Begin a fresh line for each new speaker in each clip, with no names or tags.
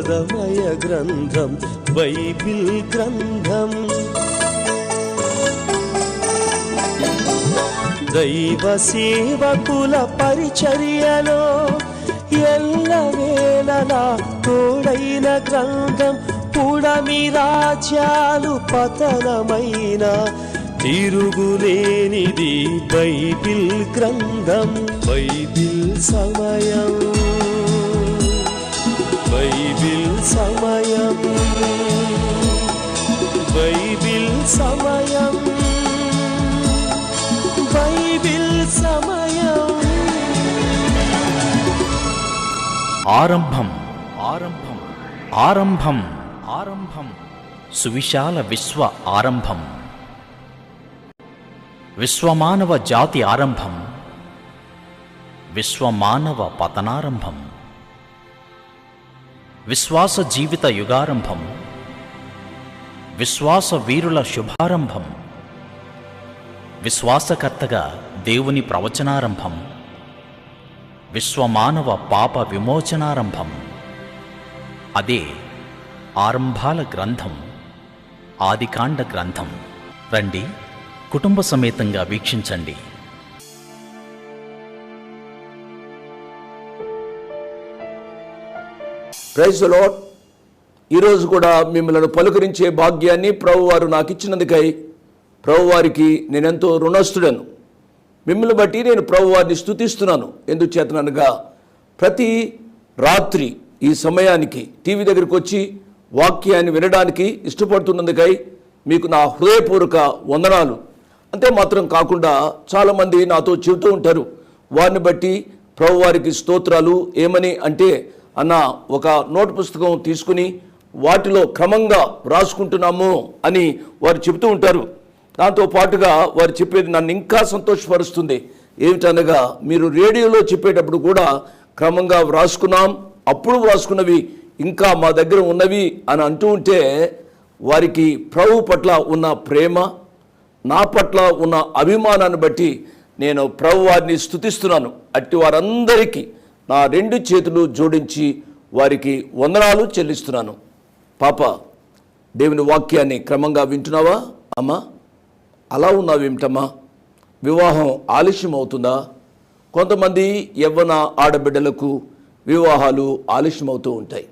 ఆశీర్వాదమయ గ్రంథం బైబిల్ గ్రంథం. దైవ సేవకుల పరిచర్యలో ఎల్లవేళలా తోడైన గ్రంథం. పుడమి రాజ్యాలు పతనమైన తిరుగులేనిది బైబిల్ గ్రంథం. బైబిల్ సమయం, బైబిల్ సమయం, బైబిల్ సమయం, బైబిల్ సమయం.
ఆరంభం ఆరంభం ఆరంభం ఆరంభం సువిశాల విశ్వ ఆరంభం. విశ్వమానవ జాతి ఆరంభం, విశ్వమానవ పతనారంభం. విశ్వాస జీవిత యుగారంభం, విశ్వాస వీరుల శుభారంభం. విశ్వాసకర్తగా దేవుని ప్రవచనారంభం, విశ్వమానవ పాప విమోచనారంభం. అదే ఆరంభాల గ్రంథం, ఆదికాండ గ్రంథం. రండి, కుటుంబ సమేతంగా వీక్షించండి.
Praise the Lord. ఈరోజు కూడా మిమ్మల్ని పలుకరించే భాగ్యాన్ని ప్రభువారు నాకు ఇచ్చినందుకై ప్రభువారికి నేనెంతో రుణస్తుడను. మిమ్మల్ని బట్టి నేను ప్రభువారిని స్తుతిస్తున్నాను. ఎందుచేతనగా ప్రతి రాత్రి ఈ సమయానికి టీవీ దగ్గరికి వచ్చి వాక్యాన్ని వినడానికి ఇష్టపడుతున్నందుకై మీకు నా హృదయపూర్వక వందనాలు. అంతే మాత్రం కాకుండా చాలామంది నాతో చెబుతూ ఉంటారు, వారిని బట్టి ప్రభువారికి స్తోత్రాలు. ఏమని అంటే, అన్న ఒక నోట్ పుస్తకం తీసుకుని వాటిలో క్రమంగా రాసుకుంటున్నాము అని వారు చెబుతూ ఉంటారు. దాంతో పాటుగా వారు చెప్పేది నన్ను ఇంకా సంతోషపరుస్తుంది. ఏమిటనగా, మీరు రేడియోలో చెప్పేటప్పుడు కూడా క్రమంగా వ్రాసుకున్నాం, అప్పుడు వ్రాసుకున్నవి ఇంకా మా దగ్గర ఉన్నవి అని అంటూ ఉంటే వారికి ప్రభు పట్ల ఉన్న ప్రేమ, నా పట్ల ఉన్న అభిమానాన్ని బట్టి నేను ప్రభువారిని స్తుతిస్తున్నాను. అట్టి వారందరికీ నా రెండు చేతులు జోడించి వారికి వందనాలు చెల్లిస్తున్నాను. పాప, దేవుని వాక్యాన్ని క్రమంగా వింటున్నావా అమ్మా? అలా ఉన్నావేమిటమ్మా? వివాహం ఆలస్యం అవుతుందా? కొంతమంది యవ్వన ఆడబిడ్డలకు వివాహాలు ఆలస్యం అవుతూ ఉంటాయి.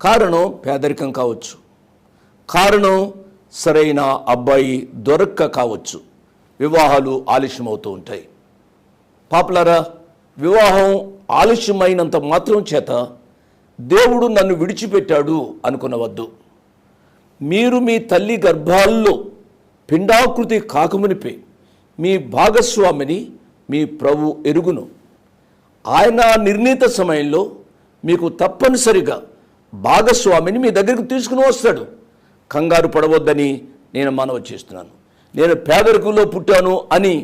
కారణం పేదరికం కావచ్చు, కారణం సరైన అబ్బాయి దొరక్క కావచ్చు. వివాహాలు ఆలస్యం అవుతూ ఉంటాయి. పాపలారా, వివాహం ఆలస్యమైనంత మాత్రం చేత దేవుడు నన్ను విడిచిపెట్టాడు అనుకునవద్దు. మీరు మీ తల్లి గర్భాల్లో పిండాకృతి కాకమునిపే మీ భాగస్వామిని మీ ప్రభు ఎరుగును. ఆయన నిర్ణీత సమయంలో మీకు తప్పనిసరిగా భాగస్వామిని మీ దగ్గరికి తీసుకుని వస్తాడు. కంగారు పడవద్దని నేను మనవి చేస్తున్నాను. నేను పేదరికంలో పుట్టాను అని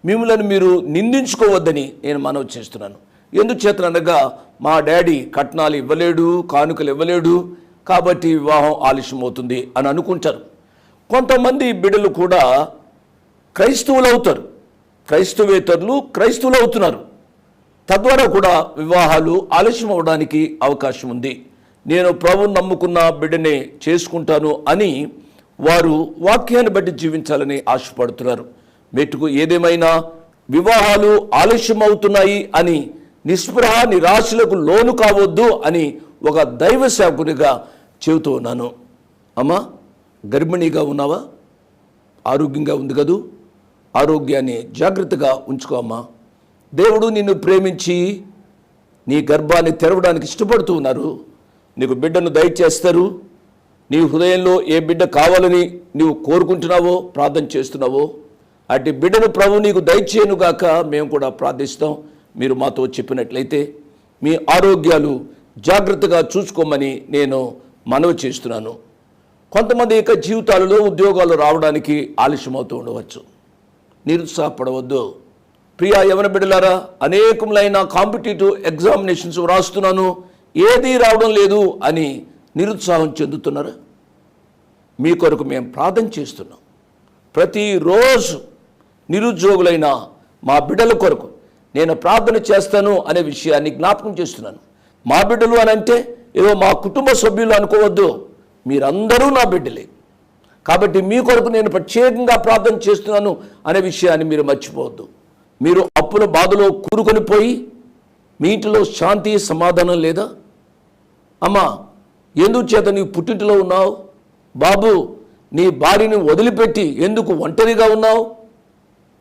మిమ్మల్ని మీరు నిందించుకోవద్దని నేను మనవి చేస్తున్నాను. ఎందుచేతనగా మా డాడీ కట్నాలు ఇవ్వలేడు, కానుకలు ఇవ్వలేడు, కాబట్టి వివాహం ఆలస్యం అవుతుంది అని అనుకుంటారు. కొంతమంది బిడ్డలు కూడా క్రైస్తవులు అవుతారు, క్రైస్తవేతరులు క్రైస్తవులు అవుతున్నారు. తద్వారా కూడా వివాహాలు ఆలస్యం అవడానికి అవకాశం ఉంది. నేను ప్రభువుని నమ్ముకున్న బిడ్డనే చేసుకుంటాను అని వారు వాక్యాన్ని బట్టి జీవించాలని ఆశపడుతున్నారు. మెట్టుకు ఏదేమైనా వివాహాలు ఆలస్యం అవుతున్నాయి అని నిస్పృహ నిరాశలకు లోను కావద్దు అని ఒక దైవ సేవకునిగా చెబుతూ ఉన్నాను. అమ్మా, గర్భిణీగా ఉన్నావా? ఆరోగ్యంగా ఉంది కదూ? ఆరోగ్యాన్ని జాగ్రత్తగా ఉంచుకో అమ్మా. దేవుడు నిన్ను ప్రేమించి నీ గర్భాన్ని తెరవడానికి ఇష్టపడుతూ ఉన్నారు. నీకు బిడ్డను దయచేస్తారు. నీ హృదయంలో ఏ బిడ్డ కావాలని నీవు కోరుకుంటున్నావో, ప్రార్థన చేస్తున్నావో, అటు బిడ్డను ప్రభు నీకు దయచేయనుగాక మేము కూడా ప్రార్థిస్తాం. మీరు మాతో చెప్పినట్లయితే మీ ఆరోగ్యాలు జాగ్రత్తగా చూసుకోమని నేను మనవి చేస్తున్నాను. కొంతమంది యొక్క జీవితాలలో ఉద్యోగాలు రావడానికి ఆలస్యమవుతూ ఉండవచ్చు. నిరుత్సాహపడవద్దు. ప్రియా యవన బిడ్డలారా, అనేకములైన కాంపిటేటివ్ ఎగ్జామినేషన్స్ రాస్తున్నాను, ఏదీ రావడం లేదు అని నిరుత్సాహం చెందుతున్నారా? మీ కొరకు మేము ప్రార్థన చేస్తున్నాం. ప్రతిరోజు నిరుద్యోగులైన మా బిడ్డల కొరకు నేను ప్రార్థన చేస్తాను అనే విషయాన్ని జ్ఞాపకం చేస్తున్నాను. మా బిడ్డలు అని అంటే ఏదో మా కుటుంబ సభ్యులు అనుకోవద్దు, మీరందరూ నా బిడ్డలే. కాబట్టి మీ కొరకు నేను ప్రత్యేకంగా ప్రార్థన చేస్తున్నాను అనే విషయాన్ని మీరు మర్చిపోవద్దు. మీరు అప్పుల బాధలో కూరుకొని పోయి మీ ఇంటిలో శాంతి సమాధానం లేదా? అమ్మా, ఎందుకు చేత నీ పుట్టింటిలో ఉన్నావు? బాబు, నీ భార్యని వదిలిపెట్టి ఎందుకు ఒంటరిగా ఉన్నావు?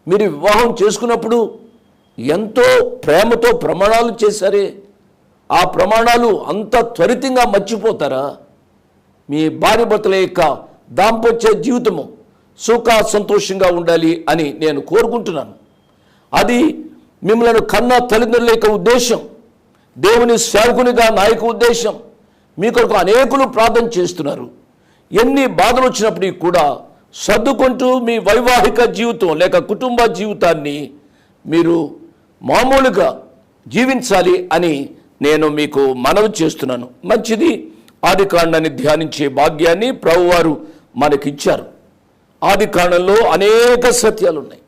మీరు వివాహం చేసుకున్నప్పుడు ఎంతో ప్రేమతో ప్రమాణాలు చేశారే, ఆ ప్రమాణాలు అంత త్వరితంగా మర్చిపోతారా? మీ భార్య భర్తల యొక్క దాంపత్య జీవితము సుఖ సంతోషంగా ఉండాలి అని నేను కోరుకుంటున్నాను. అది మిమ్మల్ని కన్న తల్లిదండ్రుల యొక్క ఉద్దేశం, దేవుని సేవకునిగా నా యొక్క ఉద్దేశం. మీ కొరకు అనేకులు ప్రార్థన చేస్తున్నారు. ఎన్ని బాధలు వచ్చినప్పటికీ కూడా సర్దుకుంటూ మీ వైవాహిక జీవితం లేక కుటుంబ జీవితాన్ని మీరు మామూలుగా జీవించాలి అని నేను మీకు మనవి చేస్తున్నాను. మంచిది. ఆదికాండాన్ని ధ్యానించే భాగ్యాన్ని ప్రభువారు మనకిచ్చారు. ఆదికాండంలో అనేక సత్యాలు ఉన్నాయి.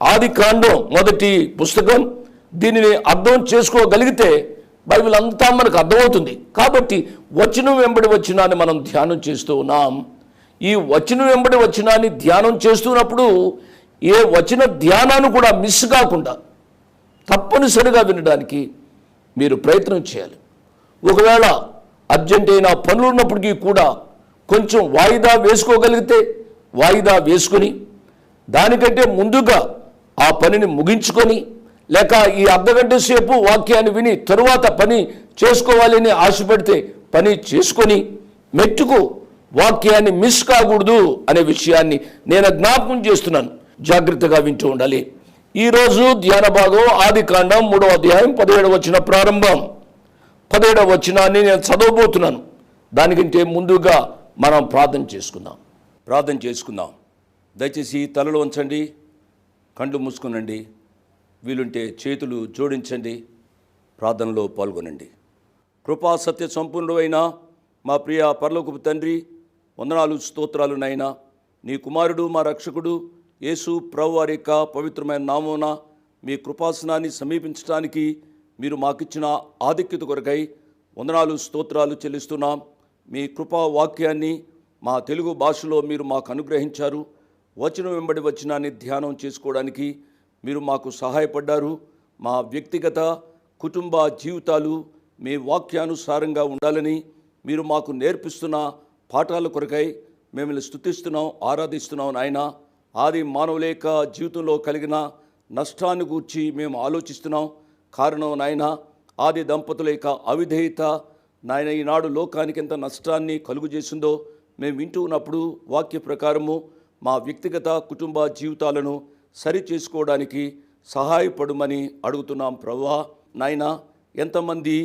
ఆదికాండం మొదటి పుస్తకం, దీనిని అర్థం చేసుకోగలిగితే బైబిల్ అంతా మనకు అర్థమవుతుంది. కాబట్టి వచనం వెంబడి వచనాన్ని మనం ధ్యానం చేస్తూ ఉన్నాం. ఈ వచనం వెంబడి వచనాన్ని ధ్యానం చేస్తున్నప్పుడు ఏ వచన ధ్యానాన్ని కూడా మిస్ కాకుండా తప్పనిసరిగా వినడానికి మీరు ప్రయత్నం చేయాలి. ఒకవేళ అర్జెంటైన పనులు ఉన్నప్పటికీ కూడా కొంచెం వాయిదా వేసుకోగలిగితే వాయిదా వేసుకొని దానికంటే ముందుగా ఆ పనిని ముగించుకొని, లేక ఈ అర్ధగంట సేపు వాక్యాన్ని విని తరువాత పని చేసుకోవాలని ఆశపడితే పని చేసుకొని మెట్టుకు వాక్యాన్ని మిస్ కాకూడదు అనే విషయాన్ని నేను జ్ఞాపకం చేస్తున్నాను. జాగ్రత్తగా వింటూ ఉండాలి. ఈరోజు ధ్యాన భాగం ఆదికాండం 3వ అధ్యాయం 17వ వచనం ప్రారంభం. 17వ వచనాన్ని నేను చదవబోతున్నాను. దానికంటే ముందుగా మనం ప్రార్థన చేసుకుందాం. దయచేసి తలలు వంచండి, కళ్ళు మూసుకునండి, వీలుంటే చేతులు జోడించండి, ప్రార్థనలో పాల్గొనండి. కృపా సత్య సంపూర్ణుడైన మా ప్రియ పరలోకపు తండ్రి, వందనాలు స్తోత్రాలు నాయనా. నీ కుమారుడు మా రక్షకుడు యేసు ప్రభువారి యొక్క పవిత్రమైన నామమున మీ కృపాసనాన్ని సమీపించడానికి మీరు మాకిచ్చిన ఆధిక్యత కొరకై వందనాలు స్తోత్రాలు చెల్లిస్తున్నాం. మీ కృపా వాక్యాన్ని మా తెలుగు భాషలో మీరు మాకు అనుగ్రహించారు. వచనం వెంబడి వచనాన్ని ధ్యానం చేసుకోవడానికి మీరు మాకు సహాయపడ్డారు. మా వ్యక్తిగత కుటుంబ జీవితాలు మీ వాక్యానుసారంగా ఉండాలని మీరు మాకు నేర్పిస్తున్న పాఠాల కొరకై మిమ్మల్ని స్తుతిస్తున్నాం, ఆరాధిస్తున్నాం నాయన. ఆది మానవుల యొక్క జీవితంలో కలిగిన నష్టాన్ని గూర్చి మేము ఆలోచిస్తున్నాం. కారణం నాయన, ఆది దంపతుల యొక్క అవిధేయత నాయన ఈనాడు లోకానికి ఎంత నష్టాన్ని కలుగు చేసిందో మేము వింటూ ఉన్నప్పుడు వాక్య ప్రకారము మా వ్యక్తిగత కుటుంబ జీవితాలను సరి చేసుకోవడానికి సహాయపడమని అడుగుతున్నాం ప్రభువా. నాయన, ఎంతమంది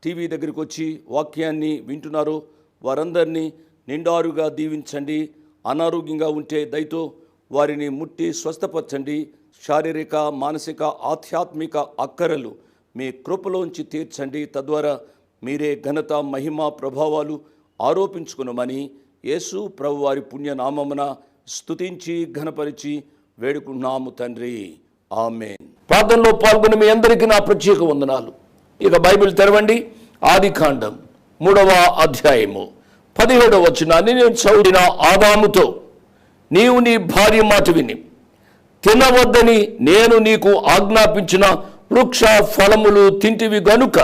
టీవీ దగ్గరికి వచ్చి వాక్యాన్ని వింటున్నారో వారందరినీ నిండారుగా దీవించండి. అనారోగ్యంగా ఉంటే దయతో వారిని ముట్టి స్వస్థపరచండి. శారీరక, మానసిక, ఆధ్యాత్మిక అక్కరలు మీ కృపలోంచి తీర్చండి. తద్వారా మీరే ఘనత, మహిమ, ప్రభావాలు ఆరోపించుకునమని యేసు ప్రభు వారి పుణ్యనామమున స్తుతించి ఘనపరిచి వేడుకున్నాము తండ్రి, ఆమేన్. ప్రార్థనలో పాల్గొని మీ అందరికీ నా ప్రత్యేక వందనాలు. ఇక బైబిల్ తెరవండి. ఆదికాండం 3వ అధ్యాయము 17వ వచనాన్ని నేను చదివిన. ఆదాముతో, నీవు నీ భార్య మాట విని తినవద్దని నేను నీకు ఆజ్ఞాపించిన వృక్ష ఫలములు తింటివి గనుక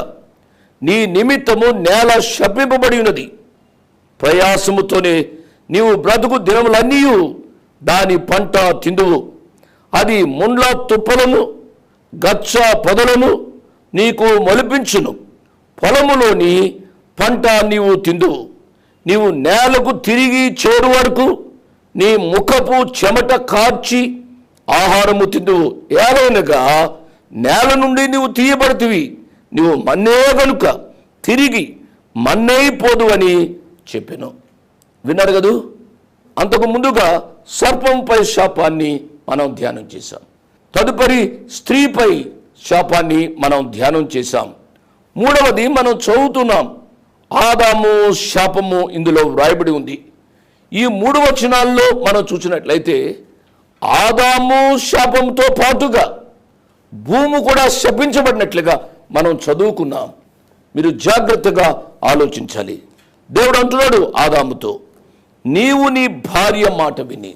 నీ నిమిత్తము నేల శపింపబడి ఉన్నది. ప్రయాసముతోనే నీవు బ్రతుకు దినములన్నీ దాని పంట తిందువు. అది ముండ్ల తుప్పలను గచ్చ పొదలను నీకు మొలిపించును. పొలములోని పంట నీవు తిందువు. నీవు నేలకు తిరిగి చేరు వరకు నీ ముఖపు చెమట కార్చి ఆహారము తిందువు. ఏలైనగా నేల నుండి నీవు తీయబడుతువి, నీవు మన్నే గనుక తిరిగి మన్నైపోదు అని చెప్పాను. విన్నారు కదూ? అంతకు ముందుగా సర్పంపై శాపాన్ని మనం ధ్యానం చేశాం. తదుపరి స్త్రీపై శాపాన్ని మనం ధ్యానం చేశాం. మూడవది మనం చదువుతున్నాం. ఆదాము శాపము ఇందులో వ్రాయబడి ఉంది. ఈ 3 వచనాల్లో మనం చూసినట్లయితే ఆదాము శాపంతో పాటుగా భూమి కూడా శపించబడినట్లుగా మనం చదువుకున్నాం. మీరు జాగ్రత్తగా ఆలోచించాలి. దేవుడు అంటున్నాడు ఆదాముతో, నీవు నీ భార్య మాట విని.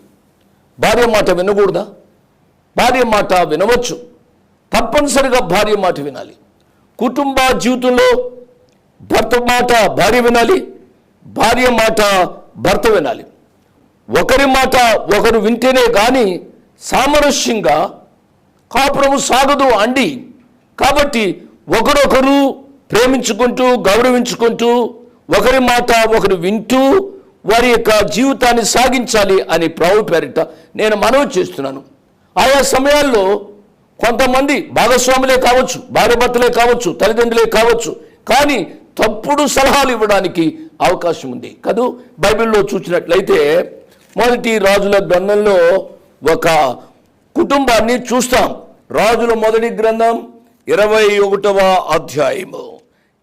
భార్య మాట వినకూడదా? భార్య మాట వినవచ్చు. తప్పనిసరిగా భార్య మాట వినాలి. కుటుంబ జీవితంలో భర్త మాట భార్య వినాలి, భార్య మాట భర్త వినాలి. ఒకరి మాట ఒకరు వింటేనే కానీ సామరస్యంగా కాపురము సాగదు అండి. కాబట్టి ఒకరొకరు ప్రేమించుకుంటూ గౌరవించుకుంటూ ఒకరి మాట ఒకరు వింటూ వారి యొక్క జీవితాన్ని సాగించాలి అని ప్రభు పేరిట నేను మనవి చేస్తున్నాను. ఆయా సమయాల్లో కొంతమంది భాగస్వాములే కావచ్చు, భార్యాభర్తలే కావచ్చు, తల్లిదండ్రులే కావచ్చు, కానీ తప్పుడు సలహాలు ఇవ్వడానికి అవకాశం ఉంది కదూ. బైబిల్లో చూసినట్లయితే మొదటి రాజుల గ్రంథంలో ఒక కుటుంబాన్ని చూస్తాం. రాజుల మొదటి గ్రంథం 21వ అధ్యాయము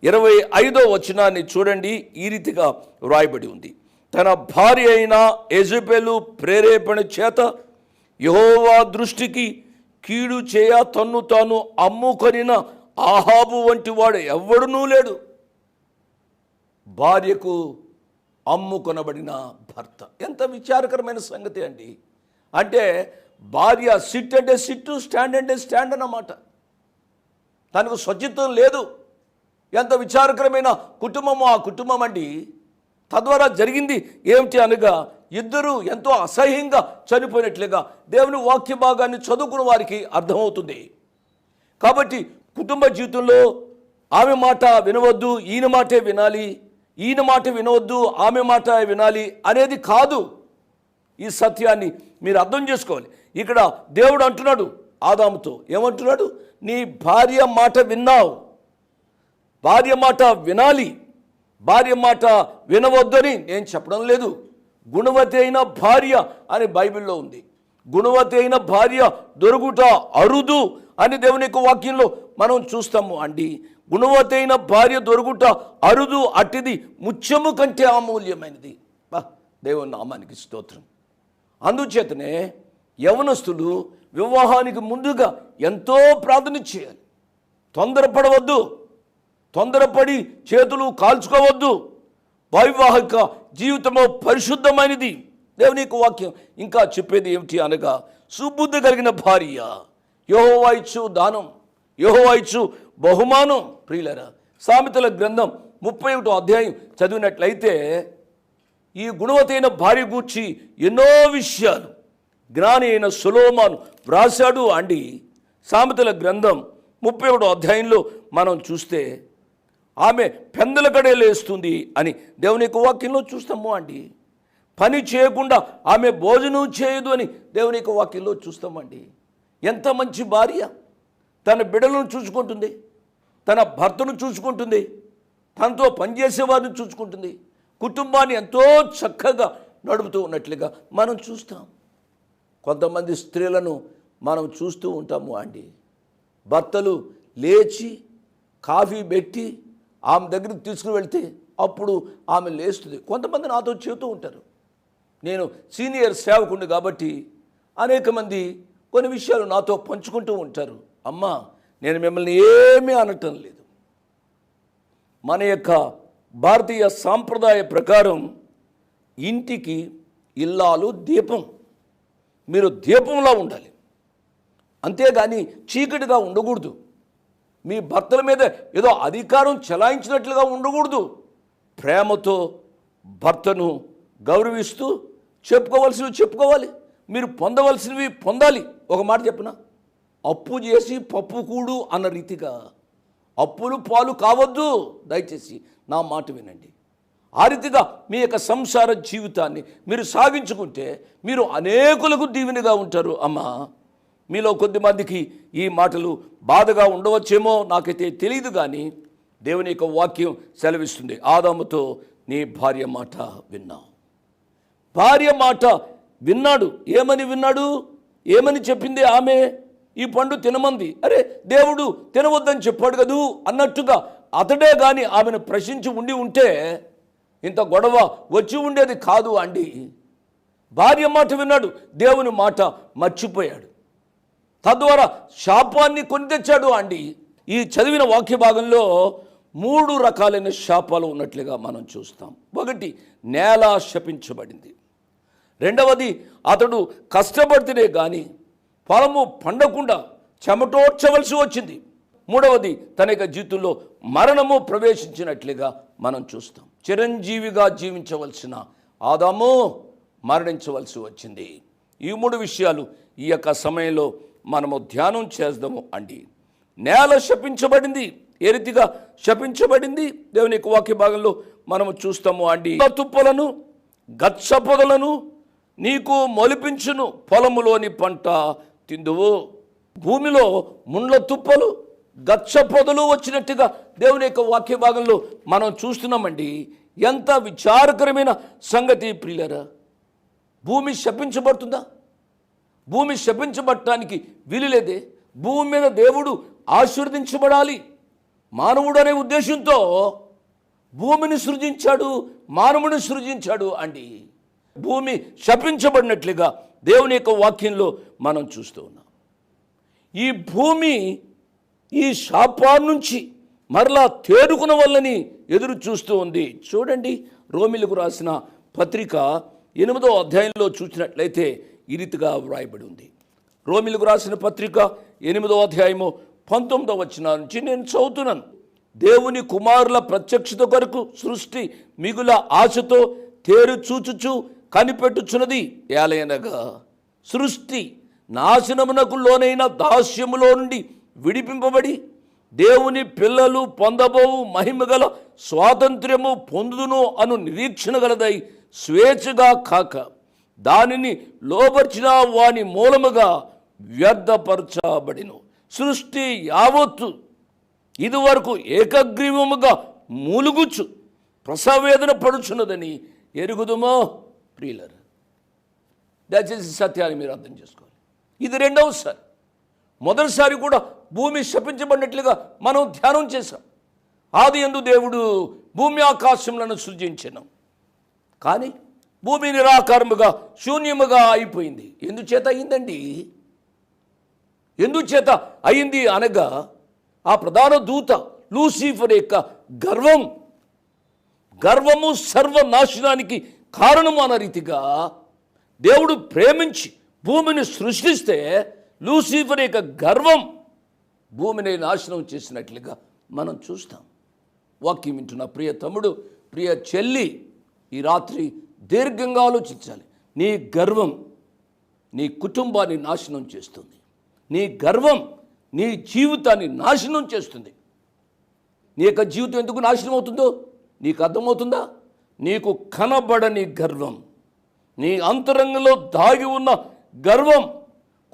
25వ వచనాన్ని చూడండి. ఈ రీతిగా వ్రాయబడి ఉంది. తన భార్య అయిన యెజెబెలు ప్రేరేపణ చేత యెహోవా దృష్టికి కీడు చేయ తన్ను తాను అమ్ముకొనిన ఆహాబు వంటి వాడు ఎవ్వడునూ లేడు. భార్యకు అమ్ముకొనబడిన భర్త. ఎంత విచారకరమైన సంగతి అండి. అంటే భార్య సిట్ అంటే సిట్టు, స్టాండ్ అంటే స్టాండ్ అన్నమాట. తనకు స్వచ్ఛత్వం లేదు. ఎంత విచారకరమైన కుటుంబమో ఆ కుటుంబం అండి. తద్వారా జరిగింది ఏమిటి అనగా ఇద్దరు ఎంతో అసహ్యంగా చనిపోయినట్లుగా దేవుని వాక్య భాగాన్ని చదువుకున్న వారికి అర్థమవుతుంది. కాబట్టి కుటుంబ జీవితంలో ఆమె మాట వినవద్దు, ఈయన మాటే వినాలి, ఈయన మాట వినవద్దు, ఆమె మాట వినాలి అనేది కాదు. ఈ సత్యాన్ని మీరు అర్థం చేసుకోవాలి. ఇక్కడ దేవుడు అంటున్నాడు ఆదాముతో, ఏమంటున్నాడు? నీ భార్య మాట విన్నావు, భార్య మాట వినాలి, భార్య మాట వినవద్దని నేను చెప్పడం లేదు. గుణవతి అయిన భార్య అని బైబిల్లో ఉంది. గుణవతి అయిన భార్య దొరుకుట అరుదు అని దేవుని యొక్క వాక్యంలో మనం చూస్తాము అండి. గుణవతి అయిన భార్య దొరుకుట అరుదు, అట్టిది ముత్యము కంటే అమూల్యమైనది. దేవుని నామానికి స్తోత్రం. అందుచేతనే యవనస్తులు వివాహానికి ముందుగా ఎంతో ప్రార్థన చేయాలి. తొందరపడవద్దు, తొందరపడి చేతులు కాల్చుకోవద్దు. వైవాహిక జీవితము పరిశుద్ధమైనది. దేవుని యొక్క వాక్యం ఇంకా చెప్పేది ఏమిటి అనగా, సుబుద్ధి కలిగిన భార్య యెహోవా ఇచ్చు దానం, యెహోవా ఇచ్చు బహుమానం. ప్రియులారా, సామెతల గ్రంథం 31వ అధ్యాయం చదివినట్లయితే ఈ గుణవతైన భార్య గూర్చి ఎన్నో విషయాలు జ్ఞాని అయిన సొలొమోను వ్రాశాడు అండి. సామెతల గ్రంథం 31వ అధ్యాయంలో మనం చూస్తే ఆమె పెందల గడే లేస్తుంది అని దేవుని యొక్క వాక్యంలో చూస్తాము అండి. పని చేయకుండా ఆమె భోజనం చేయదు అని దేవుని యొక్క వాక్యంలో చూస్తామండి. ఎంత మంచి భార్య! తన బిడ్డలను చూసుకుంటుంది, తన భర్తను చూసుకుంటుంది, తనతో పనిచేసేవారిని చూసుకుంటుంది, కుటుంబాన్ని ఎంతో చక్కగా నడుపుతూ ఉన్నట్లుగా మనం చూస్తాం. కొంతమంది స్త్రీలను మనం చూస్తూ ఉంటాము అండి. భర్తలు లేచి కాఫీ పెట్టి ఆమె దగ్గరికి తీసుకుని వెళ్తే అప్పుడు ఆమె లేస్తుంది. కొంతమంది నాతో చెబుతూ ఉంటారు. నేను సీనియర్ సేవకుడిని కాబట్టి అనేక మంది కొన్ని విషయాలు నాతో పంచుకుంటూ ఉంటారు. అమ్మా, నేను మిమ్మల్ని ఏమీ అనటం లేదు. మన యొక్క భారతీయ సాంప్రదాయ ప్రకారం ఇంటికి ఇల్లాలు దీపం. మీరు దీపంలా ఉండాలి, అంతేగాని చీకటిగా ఉండకూడదు. మీ భర్తల మీద ఏదో అధికారం చెలాయించినట్లుగా ఉండకూడదు. ప్రేమతో భర్తను గౌరవిస్తూ చెప్పుకోవాల్సినవి చెప్పుకోవాలి, మీరు పొందవలసినవి పొందాలి. ఒక మాట చెప్పనా, అప్పు చేసి పప్పు కూడు అన్న రీతిగా అప్పులు పాలు కావద్దు. దయచేసి నా మాట వినండి. ఆ రీతిగా మీ యొక్క సంసార జీవితాన్ని మీరు సాగించుకుంటే మీరు అనేకులకు దీవెనగా ఉంటారు. అమ్మా, మీలో కొద్దిమందికి ఈ మాటలు బాధగా ఉండవచ్చేమో నాకైతే తెలియదు, కానీ దేవుని యొక్క వాక్యం సెలవిస్తుంది. ఆదాముతో నీ భార్య మాట విన్నావు. భార్య మాట విన్నాడు. ఏమని విన్నాడు? ఏమని చెప్పింది ఆమె? ఈ పండు తినమంది. అరే, దేవుడు తినవద్దని చెప్పాడు కదూ అన్నట్టుగా అతడే కానీ ఆమెను ప్రశ్నించి ఉంటే ఇంత గొడవ వచ్చి ఉండేది కాదు అండి. భార్య మాట విన్నాడు, దేవుని మాట మర్చిపోయాడు. తద్వారా శాపాన్ని కొని తెచ్చాడు అండి. ఈ చదివిన వాక్య భాగంలో 3 రకాలైన శాపాలు ఉన్నట్లుగా మనం చూస్తాం. ఒకటి, నేల శపించబడింది. రెండవది, అతడు కష్టపడితేనే కానీ పొలము పండకుండా చెమటోడ్చవలసి వచ్చింది. మూడవది, తన యొక్క జీవితంలో మరణము ప్రవేశించినట్లుగా మనం చూస్తాం. చిరంజీవిగా జీవించవలసిన ఆదాము మరణించవలసి వచ్చింది. ఈ 3 విషయాలు ఈ యొక్క సమయంలో మనము ధ్యానం చేద్దాము అండి. నేల శపించబడింది. ఏ రీతిగా శపించబడింది దేవుని యొక్క వాక్య భాగంలో మనము చూస్తాము అండి. తుప్పలను గచ్చ పొదలను నీకు మొలిపించును, పొలములోని పంట తిందువు. భూమిలో ముండ్ల తుప్పలు గచ్చ పొదలు వచ్చినట్టుగా దేవుని యొక్క వాక్య భాగంలో మనం చూస్తున్నామండి. ఎంత విచారకరమైన సంగతి ప్రియులారా. భూమి శపించబడుతుందా? భూమి శపించబడటానికి వీలులేదే. భూమి మీద దేవుడు ఆశీర్వదించబడాలి మానవుడు అనే ఉద్దేశంతో భూమిని సృజించాడు, మానవుని సృజించాడు అండి. భూమి శపించబడినట్లుగా దేవుని యొక్క వాక్యంలో మనం చూస్తూ ఉన్నాం. ఈ భూమి ఈ శాపాన్ని నుంచి మరలా తేరుకున్న వల్లని ఎదురు చూస్తూ ఉంది. చూడండి, రోమిలకు రాసిన పత్రిక 8వ అధ్యాయంలో చూసినట్లయితే ఈ రీతిగా వ్రాయబడి ఉంది. రోమిలకు రాసిన పత్రిక 8వ అధ్యాయము 19వ వచనం నుంచి నేను చదువుతున్నాను. దేవుని కుమారుల ప్రత్యక్షత కొరకు సృష్టి మిగుల ఆశతో తేరు చూచుచు కనిపెట్టుచున్నది. ఏలయనగా సృష్టి నాశనమునకు లోనైన దాస్యములో నుండి విడిపింపబడి దేవుని పిల్లలు పొందబోవు మహిమగల స్వాతంత్ర్యము పొందుదును అను నిరీక్షణ గలదై స్వేచ్ఛగా కాక దానిని లోబర్చిన వాని మూలముగా వ్యర్థపరచబడిను. సృష్టి యావత్తు ఇదివరకు ఏకగ్రీవముగా మూలుగుచ్చు ప్రసవేదన పడుచున్నదని ఎరుగుదుమో ప్రియులరు. దయచేసి సత్యాన్ని మీరు అర్థం చేసుకోవాలి. ఇది రెండవసారి. మొదటిసారి కూడా భూమి శపించబడినట్లుగా మనం ధ్యానం చేశాం. ఆది యందు దేవుడు భూమి ఆకాశములను సృజించెను. కానీ భూమి నిరాకారముగా శూన్యముగా అయిపోయింది. ఎందుచేత అయిందండి? ఎందుచేత అయింది అనగా ఆ ప్రధాన దూత లూసిఫర్ యొక్క గర్వము సర్వనాశనానికి కారణము అన్న రీతిగా దేవుడు ప్రేమించి భూమిని సృష్టిస్తే లూసిఫర్ యొక్క గర్వం భూమిని నాశనం చేసినట్లుగా మనం చూస్తాం. వాక్యం వింటున్న ప్రియ తమ్ముడు, ప్రియ చెల్లి, ఈ రాత్రి దీర్ఘంగా ఆలోచించాలి. నీ గర్వం నీ కుటుంబాన్ని నాశనం చేస్తుంది. నీ గర్వం నీ జీవితాన్ని నాశనం చేస్తుంది. నీ యొక్క జీవితం ఎందుకు నాశనం అవుతుందో నీకు అర్థమవుతుందా? నీకు కనబడని గర్వం, నీ అంతరంగంలో దాగి ఉన్న గర్వం.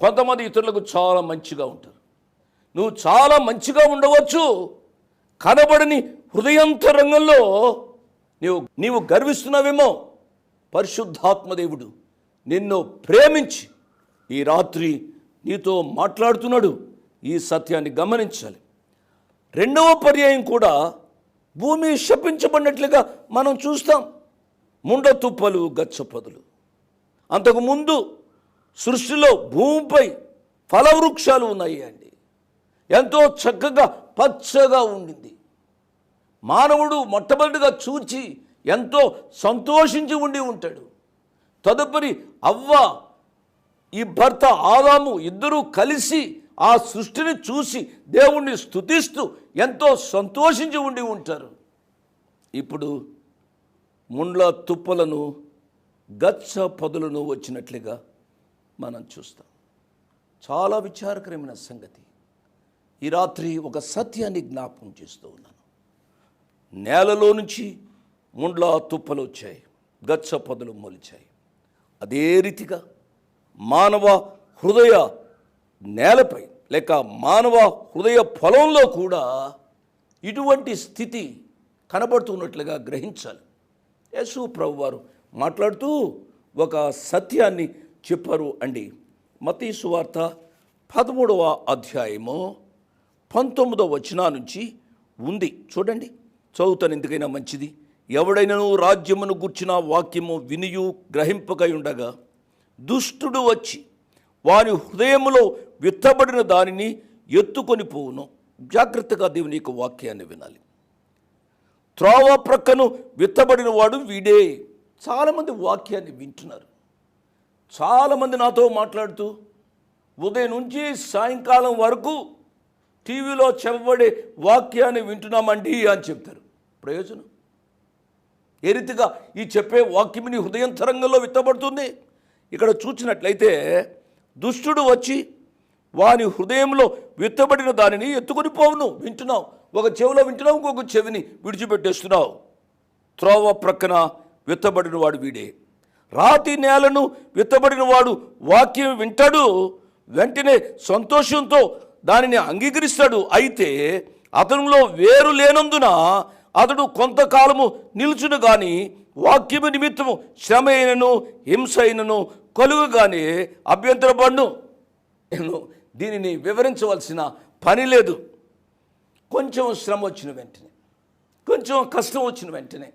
కొంతమంది ఇతరులకు చాలా మంచిగా ఉంటారు. నువ్వు చాలా మంచిగా ఉండవచ్చు, కనబడని హృదయాంతరంగంలో నీవు గర్విస్తున్నావేమో. పరిశుద్ధాత్మదేవుడు నిన్ను ప్రేమించి ఈ రాత్రి నీతో మాట్లాడుతున్నాడు. ఈ సత్యాన్ని గమనించాలి. రెండవ పర్యాయం కూడా భూమి శపించబడినట్లుగా మనం చూస్తాం. ముండ తుప్పలు గచ్చపొదలు. అంతకుముందు సృష్టిలో భూమిపై ఫలవృక్షాలు ఉన్నాయి అండి. ఎంతో చక్కగా పచ్చగా ఉండింది. మానవుడు మొట్టమొదటిగా చూచి ఎంతో సంతోషించి ఉండి ఉంటాడు. తదుపరి అవ్వ, ఈ భర్త ఆదాము ఇద్దరూ కలిసి ఆ సృష్టిని చూసి దేవుణ్ణి స్తుతిస్తూ ఎంతో సంతోషించి ఉండి ఉంటారు. ఇప్పుడు ముండ్ల తుప్పలను గచ్చ పొదలను వచ్చినట్లుగా మనం చూస్తాం. చాలా విచారకరమైన సంగతి. ఈ రాత్రి ఒక సత్యాన్ని జ్ఞాపకం చేస్తూ ఉన్నాను. నేలలో నుంచి ముండ్ల తుప్పలు వచ్చాయి, గచ్చ పొదలు మొలిచాయి. అదే రీతిగా మానవ హృదయ నేలపై లేక మానవ హృదయ పొలంలో కూడా ఇటువంటి స్థితి కనబడుతున్నట్లుగా గ్రహించాలి. యేసు ప్రభు వారు మాట్లాడుతూ ఒక సత్యాన్ని చెప్పారు అండి. మత్తయి సువార్త 13వ అధ్యాయము 19వ వచనం నుంచి ఉంది. చూడండి, చదువుతాను ఎందుకైనా మంచిది. ఎవడైనను రాజ్యమును గూర్చిన వాక్యము వినియు గ్రహింపకై ఉండగా దుష్టుడు వచ్చి వాని హృదయములో విత్తబడిన దానిని ఎత్తుకొని పోవును. జాగ్రత్తగా దేవుని యొక్క వాక్యాన్ని వినాలి. త్రోవ ప్రక్కను విత్తబడిన వాడు వీడే. చాలామంది వాక్యాన్ని వింటున్నారు. చాలామంది నాతో మాట్లాడుతూ ఉదయం నుంచి సాయంకాలం వరకు టీవీలో చెప్పబడే వాక్యాన్ని వింటున్నామండి అని చెప్తారు. ప్రయోజనం ఏ రీతిగా ఈ చెప్పే వాక్యం నీ హృదయం తరంగంలో విత్తబడుతుంది? ఇక్కడ చూసినట్లయితే దుష్టుడు వచ్చి వాని హృదయంలో విత్తబడిన దానిని ఎత్తుకొని పోవును. వింటున్నావు, ఒక చెవిలో వింటున్నావు, ఇంకొక చెవిని విడిచిపెట్టేస్తున్నావు. త్రోవ ప్రక్కన విత్తబడిన వాడు వీడే. రాతి నేలను విత్తబడిన వాడు వాక్యం వింటాడు, వెంటనే సంతోషంతో దానిని అంగీకరిస్తాడు. అయితే అతనిలో వేరు లేనందున అతడు కొంతకాలము నిలుచును గాని వాక్యము నిమిత్తము శ్రమ అయినను హింస అయినను కలుగుగానే అభ్యంతరపడును. నేను దీనిని వివరించవలసిన పని లేదు. కొంచెం శ్రమ వచ్చిన వెంటనే, కొంచెం కష్టం వచ్చిన వెంటనే,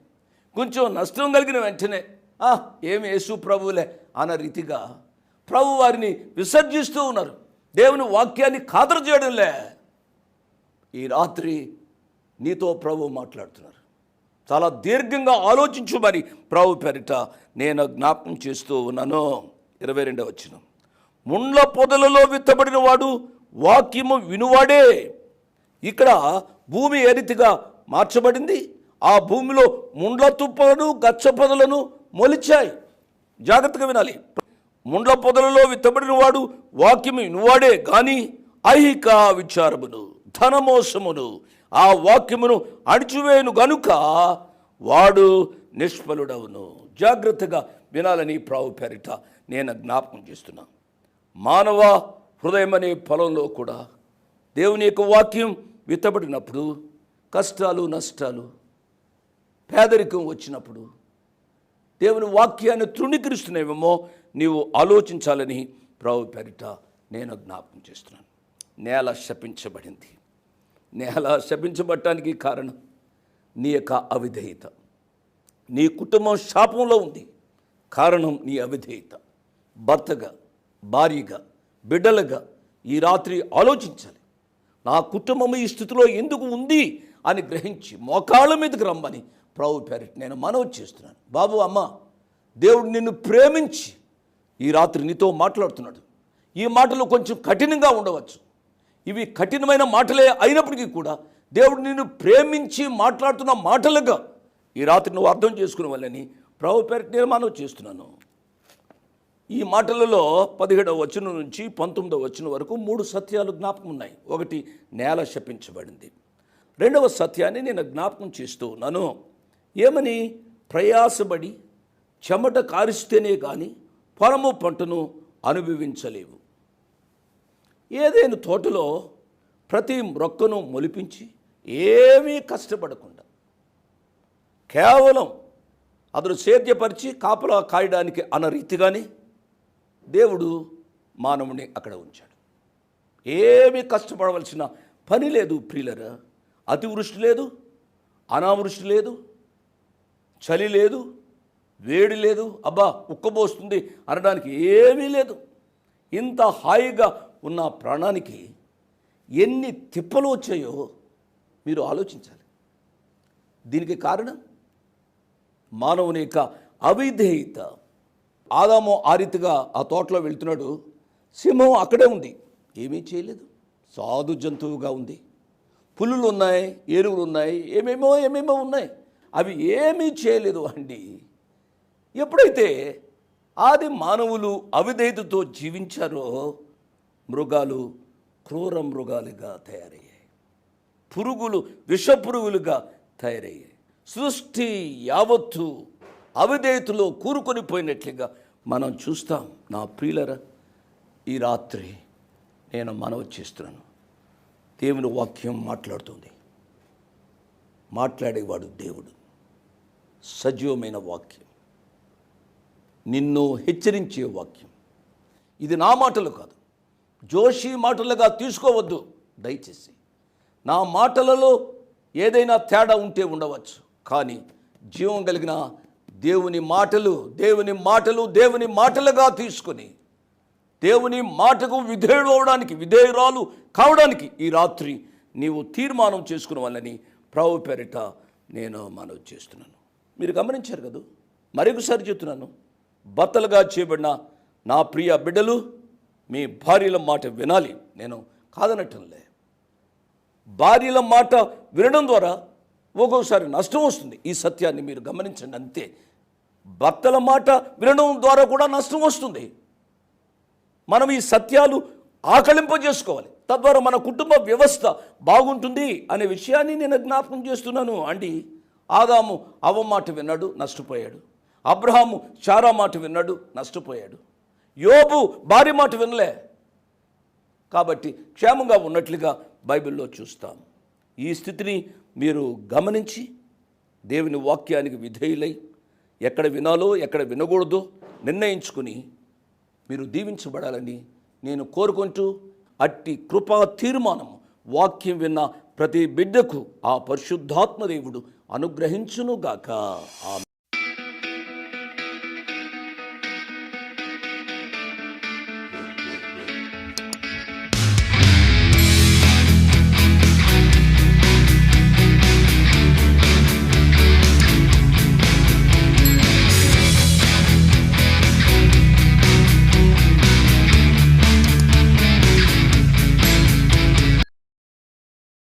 కొంచెం నష్టం కలిగిన వెంటనే ఏమి యేసు ప్రభువులే అన్న రీతిగా ప్రభు వారిని విసర్జిస్తూ ఉన్నారు. దేవుని వాక్యాన్ని ఖాతరు చేయడంలే. ఈ రాత్రి నీతో ప్రభు మాట్లాడుతున్నారు. చాలా దీర్ఘంగా ఆలోచించు మరి ప్రభు పేరిట నేను జ్ఞాపకం చేస్తూ ఉన్నాను. 22వ వచనం, ముండ్ల పొదలలో విత్తబడిన వాడు వాక్యము వినువాడే. ఇక్కడ భూమి ఏ రీతిగా మార్చబడింది? ఆ భూమిలో ముండ్ల తుప్పలను గచ్చ పొదలను మొలిచాయి. జాగ్రత్తగా వినాలి. ముండ్ల పొదలలో విత్తబడిన వాడు వాక్యము వినువాడే కానీ ఐహిక విచారమును ధనమోసమును ఆ వాక్యమును అణిచివేయును గనుక వాడు నిష్ఫలుడవును. జాగ్రత్తగా వినాలని ప్రభు పేరిట నేను జ్ఞాపకం చేస్తున్నాను. మానవ హృదయం అనే పొలంలో కూడా దేవుని యొక్క వాక్యం విత్తబడినప్పుడు కష్టాలు నష్టాలు పేదరికం వచ్చినప్పుడు దేవుని వాక్యాన్ని తృణీకరిస్తున్నావేమో నీవు ఆలోచించాలని ప్రభు పేరిట నేను జ్ఞాపకం చేస్తున్నాను. నేల శపించబడింది. నేల శపించబడటానికి కారణం నీ యొక్క అవిధేయత. నీ కుటుంబం శాపంలో ఉంది, కారణం నీ అవిధేయత. భర్తగా, భార్యగా, బిడ్డలుగా ఈ రాత్రి ఆలోచించాలి. నా కుటుంబం ఈ స్థితిలో ఎందుకు ఉంది అని గ్రహించి మోకాళ్ళ మీదకి రమ్మని ప్రభు పేరిట నేను మనవి చేస్తున్నాను. బాబు, అమ్మ, దేవుడు నిన్ను ప్రేమించి ఈ రాత్రి నీతో మాట్లాడుతున్నాడు. ఈ మాటలు కొంచెం కఠినంగా ఉండవచ్చు. ఇవి కఠినమైన మాటలే అయినప్పటికీ కూడా దేవుడు నిన్ను ప్రేమించి మాట్లాడుతున్న మాటలుగా ఈ రాత్రి నువ్వు అర్థం చేసుకునే వాళ్ళని ప్రభు పేరిట నేను మనవి చేస్తున్నాను. ఈ మాటలలో 17వ వచనం నుంచి 19వ వచనం వరకు 3 సత్యాలు జ్ఞాపకం ఉన్నాయి. ఒకటి, నేల శపించబడింది. రెండవ సత్యాన్ని నేను జ్ఞాపకం చేస్తూ ఉన్నాను. ఏమని? ప్రయాసపడి చెమట కారిస్తేనే కానీ పొలము పంటను అనుభవించలేవు. ఏదైనా తోటలో ప్రతి మొక్కను మొలిపించి ఏమీ కష్టపడకుండా కేవలం అతను సేద్యపరిచి కాపలా కాయడానికి అన్న రీతిగానే దేవుడు మానవుని అక్కడ ఉంచాడు. ఏమీ కష్టపడవలసిన పని లేదు ప్రియులరా. అతివృష్టి లేదు, అనావృష్టి లేదు, చలి లేదు, వేడి లేదు, అబ్బా ఉక్కబోస్తుంది అనడానికి ఏమీ లేదు. ఇంత హాయిగా ఉన్న ప్రాణానికి ఎన్ని తిప్పలు వచ్చాయో మీరు ఆలోచించాలి. దీనికి కారణం మానవుని యొక్క అవిధేయత. ఆదాము ఆ రీతిగా ఆ తోటలో వెళ్తున్నాడు. సింహం అక్కడే ఉంది, ఏమీ చేయలేదు. సాధు జంతువుగా ఉంది. పులులు ఉన్నాయి, ఏనుగులు ఉన్నాయి, ఏమేమో ఉన్నాయి. అవి ఏమీ చేయలేదు అండి. ఎప్పుడైతే ఆది మానవులు అవిధేయతతో జీవించారో మృగాలు క్రూర మృగాలుగా తయారయ్యాయి. పురుగులు విషపురుగులుగా తయారయ్యాయి. సృష్టి యావత్తు అవిధేయతలో కూరుకొని పోయినట్లుగా మనం చూస్తాం. నా ప్రియులరా, ఈ రాత్రి నేను మనవి చేస్తున్నాను. దేవుని వాక్యం మాట్లాడుతుంది. మాట్లాడేవాడు దేవుడు. సజీవమైన వాక్యం, నిన్ను హెచ్చరించే వాక్యం. ఇది నా మాటలు కాదు, జోషి మాటలుగా తీసుకోవద్దు దయచేసి. నా మాటలలో ఏదైనా తేడా ఉంటే ఉండవచ్చు, కానీ జీవం కలిగిన దేవుని మాటలు దేవుని మాటలుగా తీసుకొని దేవుని మాటకు విధేయుడు అవడానికి, విధేయురాలు కావడానికి ఈ రాత్రి నీవు తీర్మానం చేసుకున్న వాళ్ళని ప్రభు పేరిట నేను మనవి చేస్తున్నాను. మీరు గమనించారు కదా, మరొకసారి చెప్తున్నాను, బత్తలుగా చేయబడిన నా ప్రియ బిడ్డలు మీ భార్యల మాట వినాలి. నేను కాదనటంలే. భార్యల మాట వినడం ద్వారా ఒక్కొక్కసారి నష్టం వస్తుంది. ఈ సత్యాన్ని మీరు గమనించండి. అంతే, భర్తల మాట వినడం ద్వారా కూడా నష్టం వస్తుంది. మనం ఈ సత్యాలు ఆకలింపజేసుకోవాలి. తద్వారా మన కుటుంబ వ్యవస్థ బాగుంటుంది అనే విషయాన్ని నేను జ్ఞాపకం చేస్తున్నాను. అండి, ఆదాము అవ్వ మాట విన్నాడు, నష్టపోయాడు. అబ్రహాము శారా మాట విన్నాడు, నష్టపోయాడు. యోబు భార్య మాట వినలే, కాబట్టి క్షేమంగా ఉన్నట్లుగా బైబిల్లో చూస్తాం. ఈ స్థితిని మీరు గమనించి దేవుని వాక్యానికి విధేయులై ఎక్కడ వినాలో ఎక్కడ వినకూడదో నిర్ణయించుకుని మీరు దీవించబడాలని నేను కోరుకుంటూ, అట్టి కృపా తీర్మానం వాక్యం విన్న ప్రతి బిడ్డకు ఆ పరిశుద్ధాత్మ దేవుడు అనుగ్రహించునుగాక. ఆమేన్.